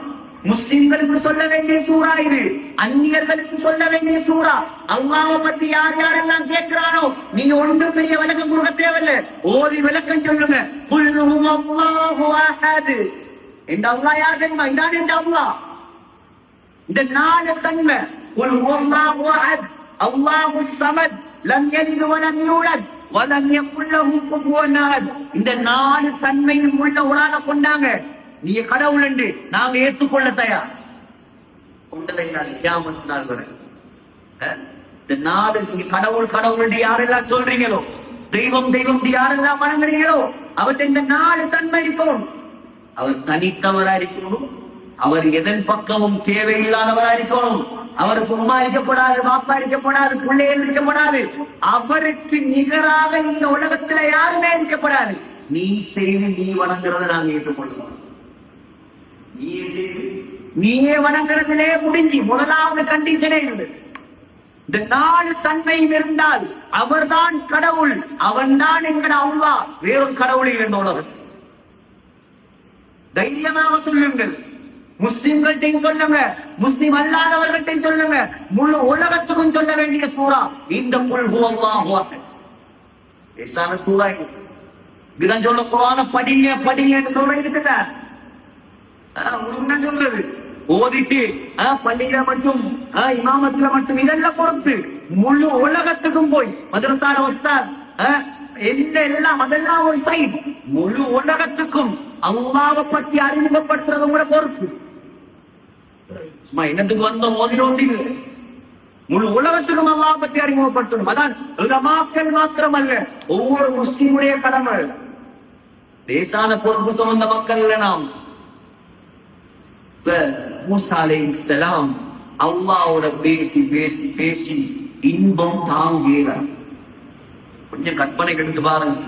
முஸ்லிம்களுக்கு சொல்ல வேண்டிய சூறா இது, அந்நியர்களுக்கு சொல்ல வேண்டிய சூறா. அல்லாஹ்வை பத்தி யார் யாரெல்லாம் கேட்கிறானோ நீங்க ஒன்றும் பெரிய விளக்கம் கொடுக்க தேவையில்லை. ஓதி விளக்கம் சொல்லுங்க. குல் ஹுவல்லாஹு அஹத். இந்த அல்லாஹ் யார் தெரியுமா? இதான் இந்த அல்லாஹ். இந்த 4 தன்மை. குல் ஹுவல்லாஹு அஹத், அல்லாஹுஸ் ஸமத், லம் யலித் வலம் யூலத் வலம் யகுல் லஹு குஃபுவன் அஹத். இந்த 4 தன்மையும் உள்ள ஒரு ஆளை கொண்டாங்க. நீங்க கடவுள் என்று நாங்க ஏற்றுக்கொள்ள தயார். கொண்டதை நான் கியாமத் நாள் வரை இந்த 4 நீங்க கடவுள் கடவுள் யாரெல்லாம் சொல்றீங்களோ, தெய்வம் தெய்வம் யாரெல்லாம் வணங்குறீங்களோ அவற்றை இந்த 4 தன்மை இருக்கணும். அவர் தனித்தவரா இருக்கணும். அவர் எதன் பக்கமும் தேவையில்லாதவரா இருக்கணும். அவருக்கு உமா இருக்கப்படாது, பாப்பா இருக்கப்படாது, பிள்ளைகள் இருக்கப்படாது. அவருக்கு நிகராக இந்த உலகத்துல யாருமே இருக்கப்படாது. நீ செய்து நீ வணங்குறத நாங்க ஏற்றுக்கொள்வோம். நீயே செய்து நீயே வணங்குறதுலே முடிஞ்சு முதலாவது கண்டிஷனே இல்லை. இந்த 4 தன்மையும் இருந்தால் அவர்தான் கடவுள், அவன்தான் என்கிற அல்லாஹ், வேறொரு கடவுள் இல்லை இந்த உலகம். தைரியமாக சொல்லுங்கள். முஸ்லிம்கள்ட்டையும் சொல்லுங்க, முஸ்லிம் அல்லாதவர்கள்ட்டையும் சொல்லுங்க, முழு உலகத்துக்கும் சொல்ல வேண்டிய சூரா இந்த குல் ஹுவல்லாஹு அஹத். லேசான சூரா இது. இதுதான் சொல்ல குர்ஆனை படிங்க படிங்கன்னு சொல்றீங்க. உங்களுக்கு சொல்றது ஓதிட்டு பள்ளியில மட்டும் இமாமத்துல மட்டும் இதெல்லாம் பொறுத்து முழு உலகத்துக்கும் போய் மதரசால உஸ்தாத் எல்லாம் அதெல்லாம் ஒரு சைட். முழு உலகத்துக்கும் அல்லாஹ்வை பத்தி அறிமுகப்படுத்துறது உங்களோட பொறுப்பு. சும்மா என்னத்துக்கு வந்த ஓதினோண்டி முழு உலகத்துக்கும் அல்லாஹ்வை பத்தி அறிமுகப்படுத்தணும். அதான் உலமாக்கள் மாத்திரம் அல்ல, ஒவ்வொரு முஸ்லிமுடைய கடமை. லேசான பொறுப்பு சுமந்த மக்கள் இல்ல நாம். மூசா அலைஹிஸ்ஸலாம் அல்லாஹ்வோட பேசி பேசி பேசி இன்பம் தாங்கல. கொஞ்சம் கற்பனை கெடுத்து பாருங்க.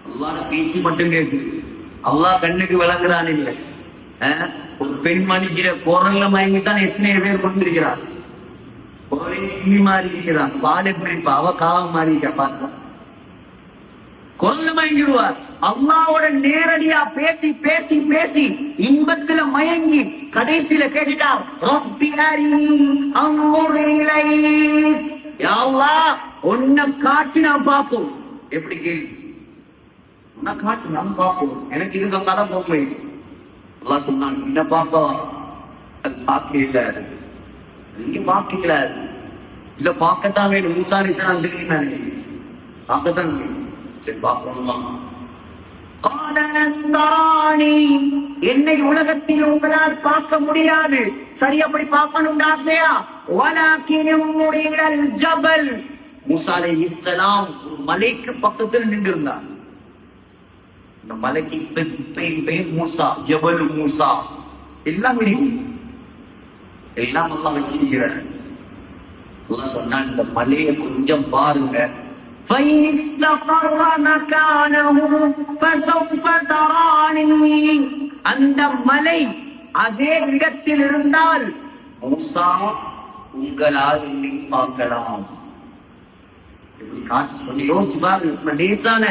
அல்லாஹ் பேச்சு மட்டும் கேட்டு அல்லாஹ் கண்ணுக்கு விளங்குறான் இல்லை. ஒரு பெண்மணிக்கிற குரல்ல மயங்கித்தான் எத்தனை பேர் கொண்டிருக்கிறார். குரலை கிளி மாறி இருக்கிறான், பாலை பிடிப்பா அவ காவம் மாறி பார்க்கலாம். குரல்ல மயங்கிடுவார். அல்லாஹ்வோட நேரடியா பேசி பேசி பேசி இன்பத்துல மயங்கி கடைசியில கேட்டுட்டார், ரப்பி அரினி அன்ظுர் இலைக். யா அல்லாஹ் உன்னை காட்டி நான் பார்ப்போம். எப்படி கேள்வி? உன்னை காட்டி நான் பார்ப்போம், எனக்கு இது கங்காதான் போமை. அல்லாஹ் சொன்னான், என்ன பார்ப்பா? அது பார்க்க இல்ல, நீங்க பார்க்கல இல்ல, பார்க்கத்தான் வேணும். மூசா அலைஹிஸ்ஸலாம் தெரியுமே, பார்க்கத்தான் வேணும். சரி பார்க்கணுமா? என்னை உலகத்தில் உங்களால் பார்க்க முடியாது. சரி, அப்படி பார்க்கணும் ஆசையா? ஜபல். மூசா அலைஹிஸ்ஸலாம் மலைக்கு பக்கத்தில் நின்றிருந்தார். இந்த மலைக்கு பெயர் மூசா, ஜபல் மூசா. எல்லாம் எல்லாம் எல்லாம் வச்சிருக்கிறார். சொன்னான், இந்த மலையை கொஞ்சம் பாருங்க. فَإِنِ اسْتَقَرَّ مَكَانَهُ فَسَوْفَ تَرَانِي. அந்த மலை அதே இடத்தில் இருந்தால் மூசா உங்களால் என்னை பார்க்கலாம். காட்சி பண்ணி யோசிச்சு பாருங்க. லேசான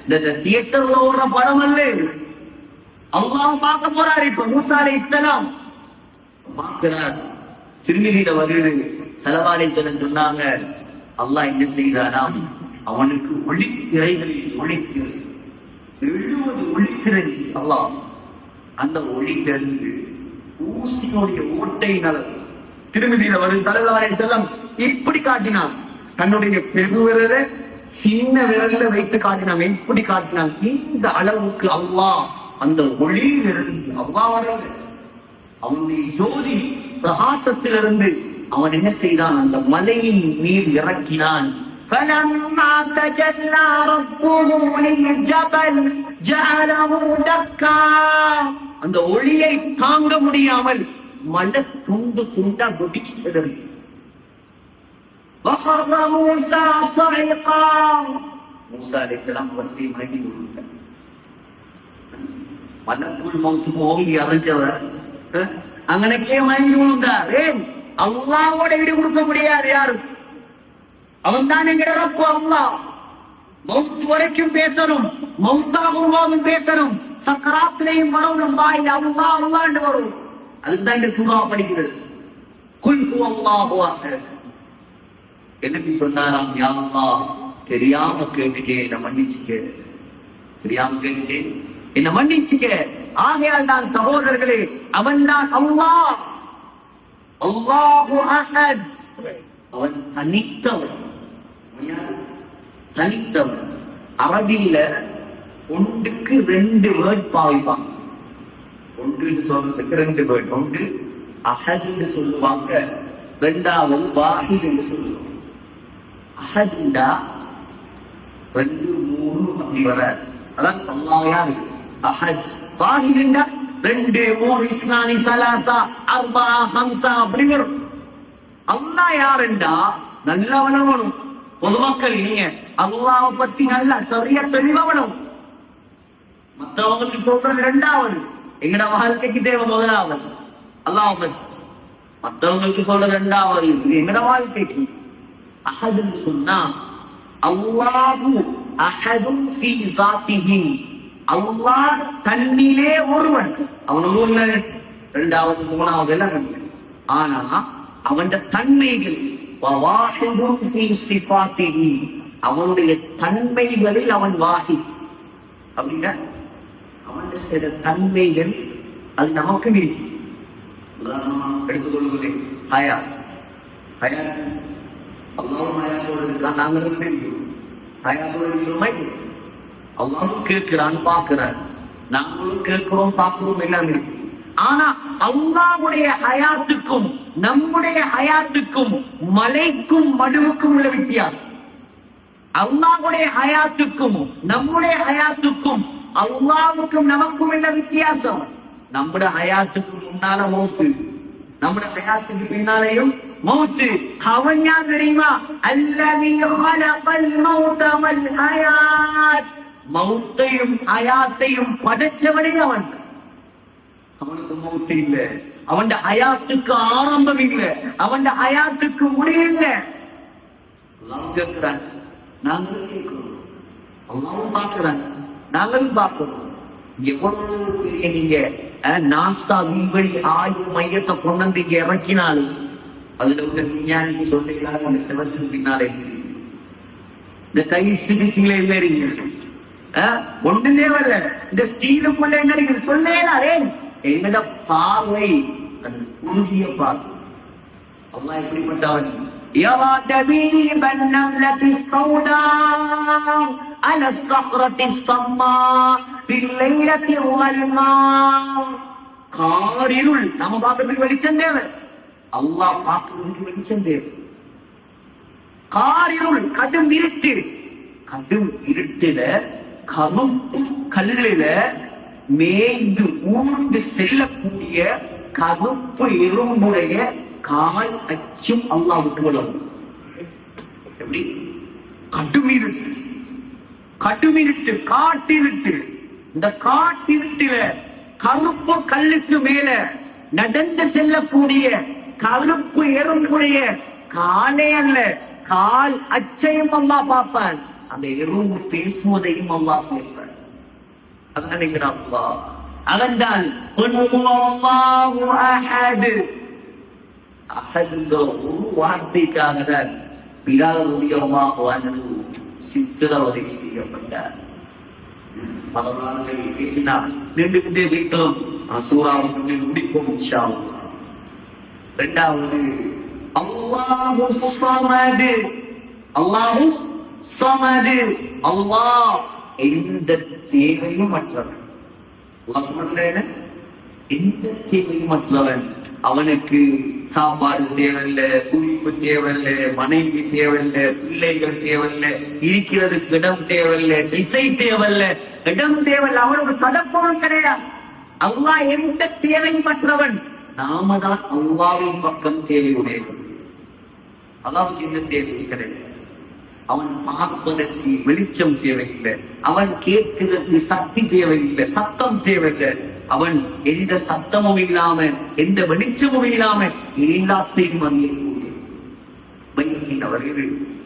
இந்த தியேட்டர்ல ஓடுற படம் அல்ல. அல்லாஹ் பார்க்க போறாரு. இப்ப மூசா அலைஹிஸ்ஸலாம் பார்க்கிறார். திருமதியில வருது. ஸல்லல்லாஹு அலைஹி வஸல்லம் சொன்னாங்க, அல்லாஹ் என்ன செய்தாராம், அவனுக்கு ஒளித்திரைகளில் ஒளித்திரை 70 ஒளித்திரை அல்லாஹ் அந்த ஒளியிலிருந்து ஊசியோடைய ஓட்டையினால் திருமதியில வருது. ஸல்லல்லாஹு அலைஹி வஸல்லம் இப்படி காட்டினான். தன்னுடைய பெருவிரலை சின்ன விரல்ல வைத்து காட்டினான். எப்படி காட்டினான்? இந்த அளவுக்கு அல்லாஹ் அந்த ஒளியிலிருந்து அல்லாஹ் வரல, அவனுடைய ஜோதி பிரகாசத்திலிருந்து அவன் என்ன செய்தான்? அந்த மலையின் மீது இறக்கினான். فَلَمَّا تَجَلَّى رَبُّهُ لِلْجَبَلِ جَعَلَهُ دَكًّا. அந்த ஒளியை தாங்க முடியாமல் மலை துண்டு துண்டா வெடிச்சு சிதறி. وَخَرَّ مُوسَى صَعِقًا. மூசா அலைஹிஸ்ஸலாம் வட்டி மயங்கி விழுந்தார். மலக்குல் மௌத் ஓங்கி அறைஞ்சவர் அங்கனக்கே மயங்கி விழுந்தார். ஏன்? அல்லாஹ்வோட ஈடு கொடுக்க முடியாது யாரும். அவன் தான் என்கிற ரப்பு அல்லாஹ். மௌத் வரைக்கும் பேசணும், மௌத்தாகும் போதும் பேசணும், சக்கராத்திலையும் வரணும். வாயில் அல்லாஹ் அல்லாஹ்னு வரும். அதுதான் இந்த சூரா படிக்கிறது. குல் ஹுவல்லாஹு அஹத். என்ன சொன்னாராம், யா அல்லாஹ் தெரியாம கேட்டுட்டேன், என்ன மன்னிச்சுக்க. தெரியாம கேட்டுட்டேன், என்ன மன்னிச்சுக்க. ஆகையால் தான் சகோதரர்களே, அவன் தான் அல்லாஹ். அல்லாஹு அஹத். அவன் தனித்தவன். தனித்தவன். அரபியில ஒன்றுக்கு 2 வேர்ட் பாவிப்பாங்க. ஒன்று சொல்றதுக்கு 2 வேர்ட். ஒன்று அஹத் என்று சொல்லுவாங்க, 2வது வாஹித் என்று சொல்லுவாங்க. அஹத்ண்டா 2 3 அப்படி வர, அதான் அல்லாஹ் யாரு? அஹத். வாஹித்ண்டா 2 3 இஸ்னானி சலாசா அர்பா ஹம்சா அப்படி வரும். அல்லாஹ் யாருண்டா நல்லவனும். பொதுமக்கள் நீங்க அல்லாஹ்வை பத்தி நல்லா சரியா தெளிவனும். மற்றவங்களுக்கு சொல்றது இரண்டாவது, எங்கட வாழ்க்கைக்கு தேவை முதலாவது. அல்லாஹ் மற்றவங்களுக்கு சொல்றது இரண்டாவது, எங்கட வாழ்க்கைக்கு. அஹதுன்னு சொன்னா அல்லாஹு அஹதுன் ஃபீ ஸாத்திஹி, அல்லாஹ் தன்னிலே ஒருவன், அவன் ஒருவன் இரண்டாவது மூணாவது எல்லாம். ஆனா அவன் தன்மைகள் வவாஹிதுன் ஃபீ ஸிஃபாத்திஹி, அவனுடைய தன்மைகளில் அவன் வாஹித். அப்படின்னா அவன் சில தன்மைகள் அது நமக்கு இருக்கு. எடுத்துக்கொள்வது ஹயாத். ஹயாத் அல்லாஹ் ஹயாத்தோடு இருக்கிறான், நாங்களும் ஹயாத்தோடு இருக்கிறோமா? அல்லாஹ் கேட்கிறான், பார்க்கிறான், நாங்களும் கேட்கிறோம், பார்க்கிறோம், எல்லாம் இருக்கு. ஆனா அல்லாஹ்வுடைய ஹயாத்துக்கும் நம்முடைய ஹயாத்துக்கும் மலைக்கும் மடுவுக்கும் உள்ள வித்தியாசம். அல்லாஹ்வுடைய ஹயாத்துக்கும் நம்முடைய ஹயாத்துக்கும் அல்லாஹ்வுக்கும் நமக்கும் உள்ள வித்தியாசம். நம்முடைய ஹயாத்துக்கு முன்னால மௌத்து, நம்முடைய ஹயாத்துக்கு பின்னாலேயும் மௌத்து. அவன் யார் தெரியுமா? அல்லதி ஹலகல் மௌத வல் ஹயாத், மௌத்தையும் ஹயாத்தையும் படைச்சவனே அவன். அவனுக்கு மௌத்து இல்ல, அவன் ஹயாத்துக்கு ஆரம்பம் இல்ல, அவன் ஹயாத்துக்கு முடிவு இல்ல. அல்லாஹ் கேட்கிறான், நாங்களும் கேட்கிறோம், அல்லாஹ்வும் பார்க்கிறான், நாங்களும் பார்க்கிறோம். எவ்வளவு பெரிய நீங்க நாசா விண்வெளி ஆய்வு மையத்தை கொண்டு வந்து இங்க இறக்கினாலும் அதுல உள்ள விஞ்ஞானிக்கு சொல்லிக்கிறாங்க, அந்த சிவத்துக்கு பின்னாலே இந்த கை சிரிக்கீங்களே இல்லைங்க, ஒண்ணுமே வரல, இந்த ஸ்டீலுக்குள்ள என்ன இருக்குது சொல்லவே. எங்கட பார்வை அந்த குறுகிய பார்வை. அல்லாஹ் எப்படிப்பட்டவன்? يرى دبيب النملة السوداء على الصخرة الصماء في الليلة الظلماء. காரிருள் நாம பார்க்கிறதுக்கு வெளிச்சம் தேவை, அல்லாஹ் பார்க்கிறதுக்கு வெளிச்சம் தேவை. காரிருள் கடும் இருட்டு, கடும் இருட்டுல கருப்பு கல்லுல மேய்ந்து ஊர்ந்து செல்லக்கூடிய கருப்பு எறும்புடைய கால் அச்சும் அல்லாஹ்வுக்கு வரும். எப்படி? கடுமிருட்டு, கடுமிருட்டு, காட்டிருட்டு. இந்த காட்டிருட்டுல கருப்பு கல்லுக்கு மேல நடந்து செல்லக்கூடிய கருப்பு எறும்புடைய காலே அல்ல, கால் அச்சையும் அல்லாஹ் பார்ப்பான். அந்த எறும்பு பேசுவதையும் அல்லாஹ் கேட்பான். அதனால இங்க அல்லாஹ் அவன்தான் அஹது. அஹதுங்கிற ஒரு வார்த்தைக்காக தான் பிலால் ரலியல்லாஹு அன்ஹு சித்திரவதை செய்யப்பட்டார். பல நாட்கள் பேசினார், நின்றுகிட்டே வைத்தோம். சூறாவுக்கு முடிப்போம் இன்ஷா அல்லாஹ். இரண்டாவது அல்லாஹு ஸமது. அல்லாஹு ஸமது, அல்லாஹ் எந்த தேவையும் மற்றவன். அல்லாஹ் ஸமதுன்னா என்ன? எந்த தேவையும் மற்றவன். அவனுக்கு சாப்பாடு தேவையில்லை, குளிப்பு தேவையில்லை, மனைவி தேவையில்லை, பிள்ளைகள் தேவையில்லை, இருக்கிறதுக்கு இடம் தேவையில்லை, இசை தேவையில்லை, இடம் தேவையில்லை, அவனுக்கு சடப்பவன் கிடையாது. அல்லாஹ் எந்த தேவையும் மற்றவன். நாம தான் அல்லாஹ்வின் பக்கம் தேவையுடையவன். அல்லாஹ்வுக்கு எந்த தேவையும் கிடையாது. அவன் பார்ப்பதற்கு வெளிச்சம் தேவையில்லை, அவன் கேட்கிறதுக்கு சக்தி தேவையில்லை, சத்தம் தேவையில்லை. அவன் எந்த சத்தமும் இல்லாம எந்த வெளிச்சமும் இல்லாம எல்லாத்தையும் அறியக்கூடியவர்.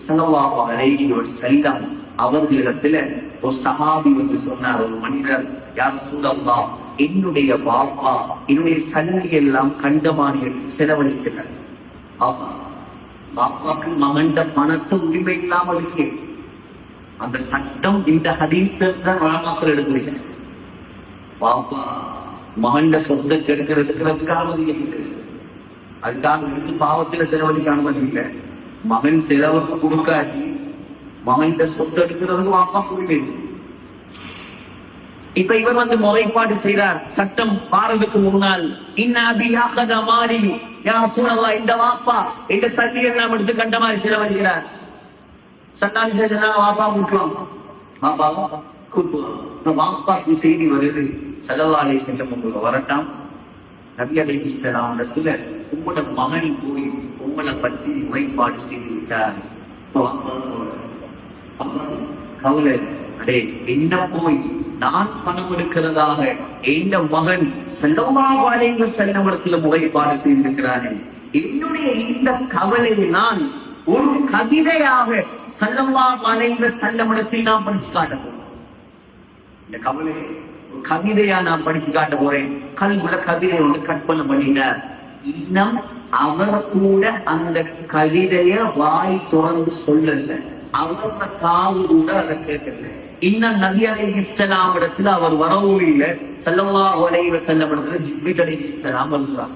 ஸல்லல்லாஹு அலைஹி வஸல்லம் அவர்களிடத்துல ஒரு சஹாபி வந்து சொன்னார், ஒரு மனிதர், யா ரசூலல்லாஹ், என்னுடைய பாப்பா என்னுடைய சல்லி எல்லாம் கண்டமானி எடுத்து செலவழிக்கிறார். பாப்பாக்கு மகண்ட பணத்தை உரிமை இல்லாமல் இருக்கு. அந்த சட்டம் இந்த ஹதீஸ்ல தான் வழமாக்கள் எடுக்கிறீங்க. பாப்பா மகண்ட சொத்தை கெடுக்கிறதுக்கு அனுமதி இல்லை, அதுக்காக எடுத்து பாவத்துல செலவழிக்க அனுமதி இல்லை. மகன் செலவுக்கு கொடுக்காட்டி மகன்கிட்ட சொத்து எடுக்கிறதுக்கு பாப்பா உரிமை. இப்ப இவர் வந்து முறைப்பாடு செய்றார். சட்டம் பாரதுக்கு முன்னால் மாறி யார் சூழல்லா, இந்த வாப்பா இந்த சல்லி எல்லாம் எடுத்து கண்ட மாதிரி செலவழிக்கிறார். சட்டாளி வாப்பா கூட்டுவாங்க, பாப்பா கூட்டுவாங்க. வாப்பாக்கு செய்தி வருது, ஸல்லல்லாஹு அலைஹி வஸல்லம் உங்களுக்கு வரட்டாம், நபி அலைஹிஸ்ஸலாம் இடத்துல உங்களோட மகனை போய் உங்களை பற்றி முறைப்பாடு செய்து விட்டார். கவலை, அடே என்ன போய் நான் பணம் எடுக்கிறதாக எந்த மகன் ஸல்லல்லாஹு அலைஹி வஸல்லம் இடத்துல முறைப்பாடு செய்திருக்கிறானே, என்னுடைய இந்த கவலையை நான் ஒரு கவிதையாக ஸல்லல்லாஹு அலைஹி வஸல்லம் இடத்தில் நான் படிச்சு காட்ட போறேன். இந்த கவலை ஒரு கவிதையா நான் படிச்சு காட்ட போறேன். கல்குல கவிதை ஒன்று கற்பனை பண்ணிட்டார். இன்னும் அவர் கூட அந்த கவிதைய வாய் திறந்து சொல்லல, அவரோட காது கூட அதை கேட்கல. இன்னும் நபி அலைஹிஸ்ஸலாம் இடத்துல அவர் வரவும் இல்லை. ஸல்லல்லாஹு அலைஹி வஸல்லம் இடத்துல ஜிப்ரீல் அலைஹிஸ்ஸலாம் வருகிறார்.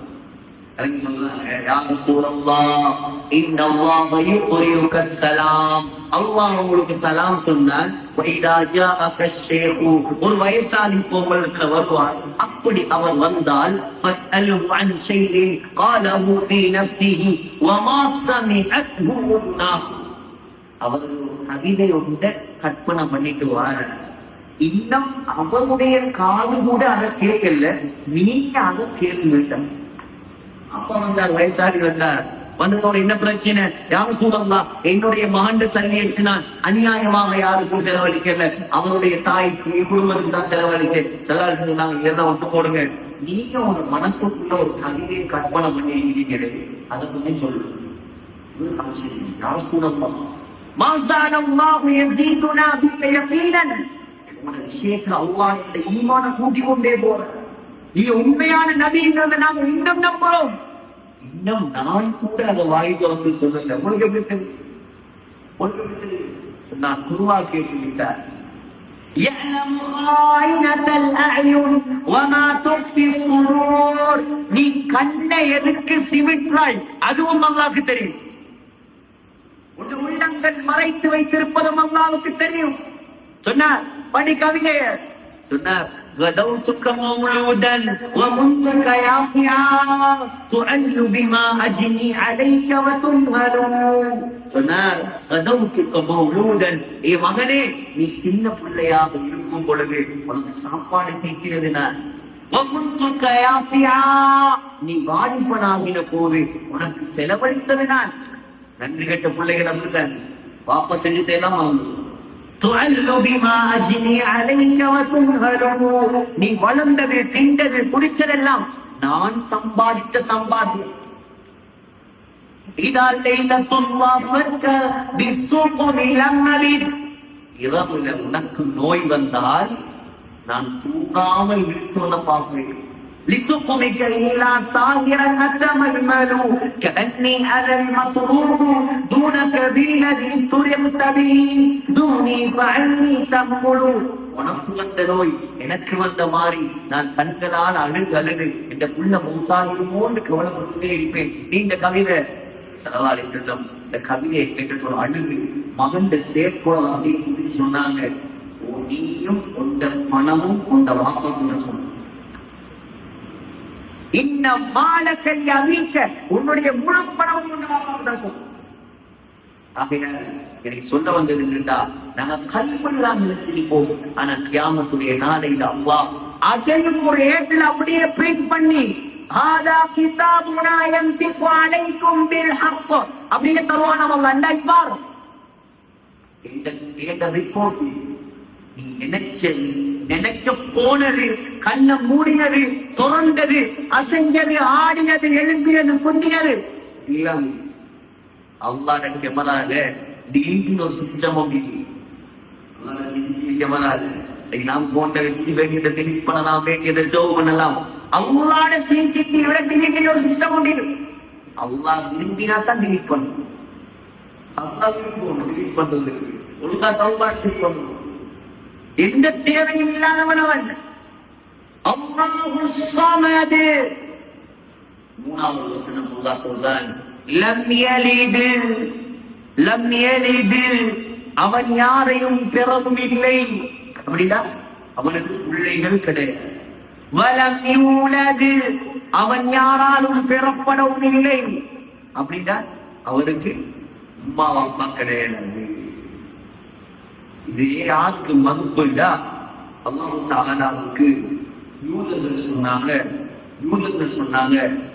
சொன்னாங்க, யா ரசூலல்லாஹ் இன்னல்லாஹ யுக்ரியுக ஸலாம், அல்லாஹ் உங்களுக்கு சலாம் சொன்னான். வைதா ஜாஅக ஷைஹு, ஒரு வயசாளி உங்களிடத்துல வருவார். அப்படி அவர் வந்தால் ஃபஸ்அலு அன் ஷைஇன் காலஹு ஃபீ நஃப்ஸிஹி வமா ஸமிஅத்ஹு உன்னாஹ், அவர் கவிதை ஒன்றை கற்பனை பண்ணிட்டு வர, இன்னும் அவருடைய காது கூட அதை கேட்கல, நீங்க அதை கேள்வி. அப்ப வந்தார், வயசாளி வந்தார். வந்ததோட என்ன பிரச்சனை? யா ரசூலல்லாஹ், என்னுடைய மகன் சல்லி எடுத்து நான் அநியாயமாக யாருக்கும் செலவழிக்கல, அவருடைய தாய்க்கு குடும்பத்துக்கு தான் செலவழிக்க நாங்க இதெல்லாம் ஒட்டு போடுங்க. நீங்க உங்க மனசுக்குள்ள ஒரு கவிதையை கற்பனை பண்ணி இருக்கிறீங்களே, அதை கொஞ்சம் சொல்லுங்க. யா ரசூலல்லாஹ், மா ஸஅலல்லாஹு யஸீதுனா பிக யகீனன், இந்த விஷயத்துல அல்லாஹ் இந்த ஈமான கூட்டி கொண்டே போறார். நீங்க உண்மையான நபிங்கிறத நாங்க இன்னும் நம்புறோம். இன்னும் நான் கூட அதை வாய் திறந்து சொல்லல. உங்களுக்கு எப்படி தெரியும்? நான் குருவா கேட்டுவிட்டார். நீ கண்ணை எதுக்கு சிமிட்டாய் அதுவும் அல்லாஹ்வுக்கு தெரியும். உன் உள்ளங்கள் மறைத்து வைத்திருப்பதும் அல்லாஹ்வுக்கு தெரியும். சொன்னார், படி கவிதைய சொன்னார். غدوتك مولودا ومنتك يافعا تعل بما أجني عليك وتنهل. சொன்னார், غدوتك مولودا, ஏ மகனே, நீ சின்ன பிள்ளையாக இருக்கும் பொழுது உனக்கு சாப்பாடு தீக்கிறது நான். ومنتك يافعا, நீ வாலிபனாகின போது உனக்கு செலவழித்தது நான். நன்றி கெட்ட பிள்ளைகள் அப்படிதான், பாப்பா செஞ்சுட்டேலாம் வாங்க. நீ வளர்ந்தது, திண்டது, குடிச்சதெல்லாம் நான் சம்பாதித்த சம்பாத்தியம். இரவுல உனக்கு நோய் வந்தால் நான் தூங்காமல் விழித்துள்ள பார்க்கிறேன். لسقمك إلى صاهرا أتململ كأني أنا المطروق دونك بالذي ترمت به دوني فعني تأمل. உனக்கு வந்த நோய் எனக்கு வந்த மாதிரி நான் கண்களால் அழுது அழுது இந்த புள்ள மூத்தாகிடுமோன்னு கவலைப்பட்டுட்டே இருப்பேன். நீண்ட கவிதை ஸல்லல்லாஹு அலைஹி வஸல்லம் இந்த கவிதையை கேட்டு அழுது மகன் சேர்ப்போட அப்படின்னு சொன்னாங்க. நீயும் உந்த பணமும் உந்த வாப்பாக்கும் சொன்ன இன்னும் மாலக்கல் அமீக்க, உன்னுடைய முழு பணமும் எனக்கு சொல்ல வந்தது என்னடா, நாங்க கல்பெல்லாம் நினைச்சிருப்போம். ஆனா கியாமத்துடைய நாளையில அல்லாஹ் அதையும் ஒரு ஏட்டில் அப்படியே பிரிண்ட் பண்ணி ஆதா கிதாபுனா யன்திகு அலைக்கும் பில் ஹக் அப்படியே தருவான். அல்லாஹ் அண்டாய் பார், இந்த ரிப்போர்ட் நீ நினைக்க போனது, கண்ண மூடினது, திறந்தது, அசைஞ்சது, ஆடினது, எழும்பினது, குந்தினது எல்லாம் அல்லாஹ் கேமரால டிலீட்னு ஒரு சிஸ்டம் அப்படி அல்லாஹ் சிசிடிவி கேமரால நாம் போன்ல வச்சு வேண்டியதை டிலீட் பண்ணலாம், வேண்டியதை சேவ் பண்ணலாம். அல்லாஹ்வோட சிசிடிவியோட டிலீட்னு ஒரு சிஸ்டம் உண்டு. அல்லாஹ் விரும்பினா தான் டிலீட் பண்ணணும். அல்லாஹ் விரும்பணும் டிலீட் பண்றது. ஒழுங்கா தௌபா செய்யணும். எந்த தேவையும் இல்லாதவன் அவன். அல்லாஹு ஸமது. மூணாவது வசனம் அல்லாஹ் சொல்றான், லம் யலித், அவன் யாரையும் பெறவும் இல்லை. அப்படின்னா அவனுக்கு பிள்ளைகள் கிடையாது. வலம் யூலது, அவன் யாராலும் பெறப்படவும் இல்லை. அப்படின்னா அவனுக்கு அம்மா அப்பா கிடையாது. இது யாருக்கு மறுப்புண்டா, அல்லாஹ் தஆலாவுக்கு யூதர்கள் சொன்னாங்க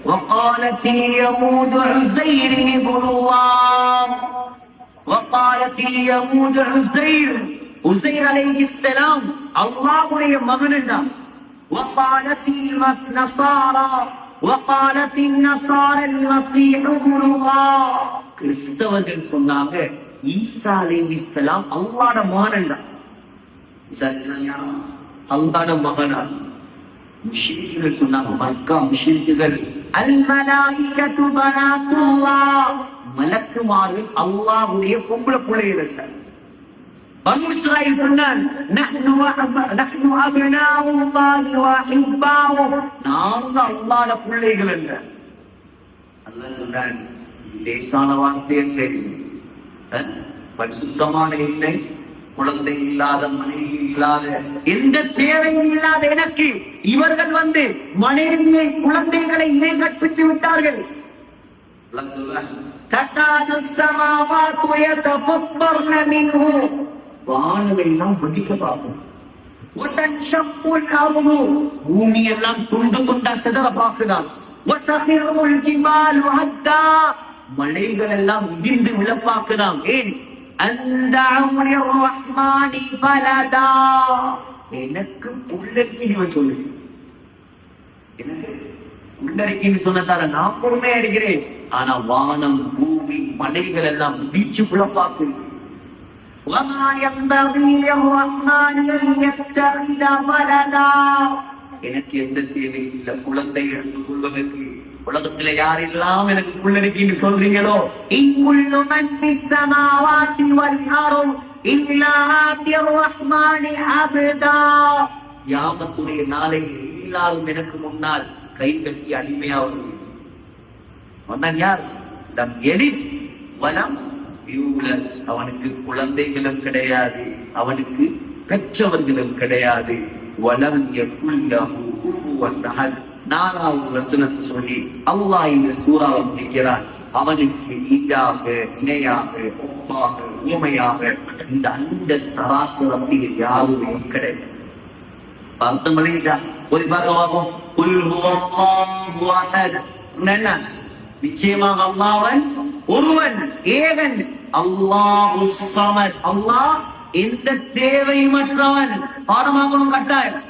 وقالت اليهود عزير ابن الله وقالت اليهود عزير உஸைர் அலைஹிஸ்ஸலாம் அல்லாஹ்வுடைய மகன் என்றார். وقالت النصارى وقالت النصارى المسيح ابن الله. கிறிஸ்தவர்கள் சொன்னாங்க ஈசா அலைஹிஸ்ஸலாம் அல்லாஹ்வுடைய மகன் என்றார். ஈசா அலைஹிஸ்ஸலாம் அல்லாஹ்வுடைய மகனா? முஷ்ரிக்குகள் சொன்னாங்க, மக்கா முஷ்ரிக்குகள், அல் மலாயிகத்து பனாத்துல்லாஹ், மலக்குமார்கள் அல்லாஹ்வுடைய பொம்பளை பிள்ளைகள். பனு இஸ்ராயீல் சொன்னான் நஹ்னு அப்னாஉல்லாஹி வ அஹிப்பாஹு, நாங்க அல்லாஹ்வுடைய பிள்ளைகள் என்ற. அல்லாஹ் சொன்னான் லேசான வார்த்தை இல்லை, பரிசுத்தமான இல்லை, குழந்தை இல்லாத மனைவி இல்லாத எந்த தேவையும் இல்லாத எனக்கு இவர்கள் மனைவியை குழந்தைகளை இணை கற்பித்து விட்டார்கள். வானமெல்லாம் வெடிக்க பார்க்கும், பூமி எல்லாம் துண்டு துண்டா சிதற பார்க்குதான், மலைகள் எல்லாம் இடிந்து விழப்பாக்குதான். ஏன்? எனக்கு புல்லரிக்கு சொல்லு, எனக்கு புல்லரிக்கு சொன்னதால நான் பொறுமையா இருக்கிறேன். ஆனா வானம் பூமி மலைகள் எல்லாம் வீச்சு புலப்பாக்கு. எனக்கு எந்த தேவையும் இல்லை குழந்தை எடுத்துக் கொள்வதற்கு. உலகத்துல யாரெல்லாம் எனக்கு புல்லரிக்கு சொல்றீங்களோ, யாமத்துடைய நாளை எல்லாரும் எனக்கு முன்னால் கை கட்டி அடிமையா வந்தான். யார்? அவனுக்கு குழந்தைகளும் கிடையாது, அவனுக்கு பெற்றவர்களும் கிடையாது. வலம் நாலாவது வசனத்தை சொல்லி அல்லாஹ் இந்த சூறாவை முடிக்கிறான். அவனுக்கு ஈடாக, இணையாக, ஒப்பாக, ஊமையாக இந்த அண்ட சராசரத்தில் யாருமே கிடையாது. அர்த்தம் ஒரு பாகமாகும். நிச்சயமாக அல்லாஹ்வன் ஒருவன், ஏகன், அல்லாஹு ஸமத், அல்லாஹ் எந்த தேவையற்றவன். பாடமாகணும் கட்டாயம்.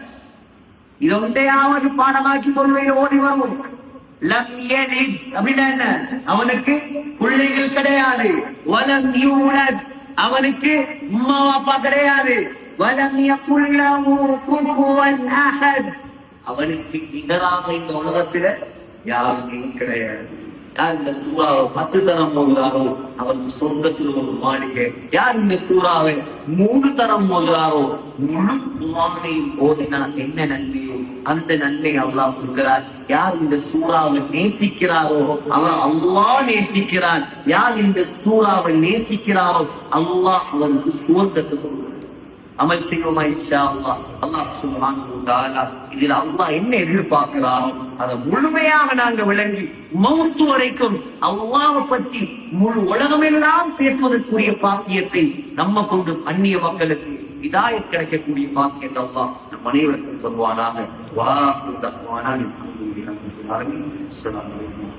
இது ஒன்றையாவது பாடமாக்கி கொள்வையில் ஓடி வரும். லம் யலித் அப்படின்னா என்ன? அவனுக்கு பிள்ளைகள் கிடையாது. வலம் யூலத், அவனுக்கு அம்மா அப்பா கிடையாது. வலம் யகுல் லஹு குஃபுவன் அஹத், அவனுக்கு நிகராக இந்த உலகத்துல யாருமே கிடையாது. யார் இந்த சூறாவை 10 தரம் போகிறாரோ அவருக்கு சொர்க்கத்தில் ஒரு மாளிகை. யார் இந்த சூறாவை 3 தரம் போகிறாரோ முழு குர்ஆனையும் ஓதினால் என்ன நன்மையோ அந்த நன்மை அல்லாஹ் கொடுக்கிறார். யார் இந்த சூறாவை நேசிக்கிறாரோ அவர் அல்லாஹ் நேசிக்கிறார். யார் இந்த சூறாவை நேசிக்கிறாரோ அல்லாஹ் அவருக்கு சுவர்க்கத்தை கொடுக்கிறார். அமல் செய்வோமா இன்ஷா அல்லாஹ். அல்லாஹ் சுப்ஹானஹு வ தஆலா இதில் அல்லாஹ் என்ன எதிர்பார்க்கிறாரோ அதை முழுமையாக நாங்க விளங்கி மௌத்து வரைக்கும் அல்லாஹ்வை பற்றி முழு உலகமெல்லாம் பேசுவதற்குரிய பாக்கியத்தை நம்ம கொண்டு அந்நிய மக்களுக்கு ஹிதாயத் கிடைக்கக்கூடிய பாக்கியத்தை அல்லாஹ் நம் அனைவருக்கும் தருவானாக. வா அஸ்ஸலாமு அலைக்கும்.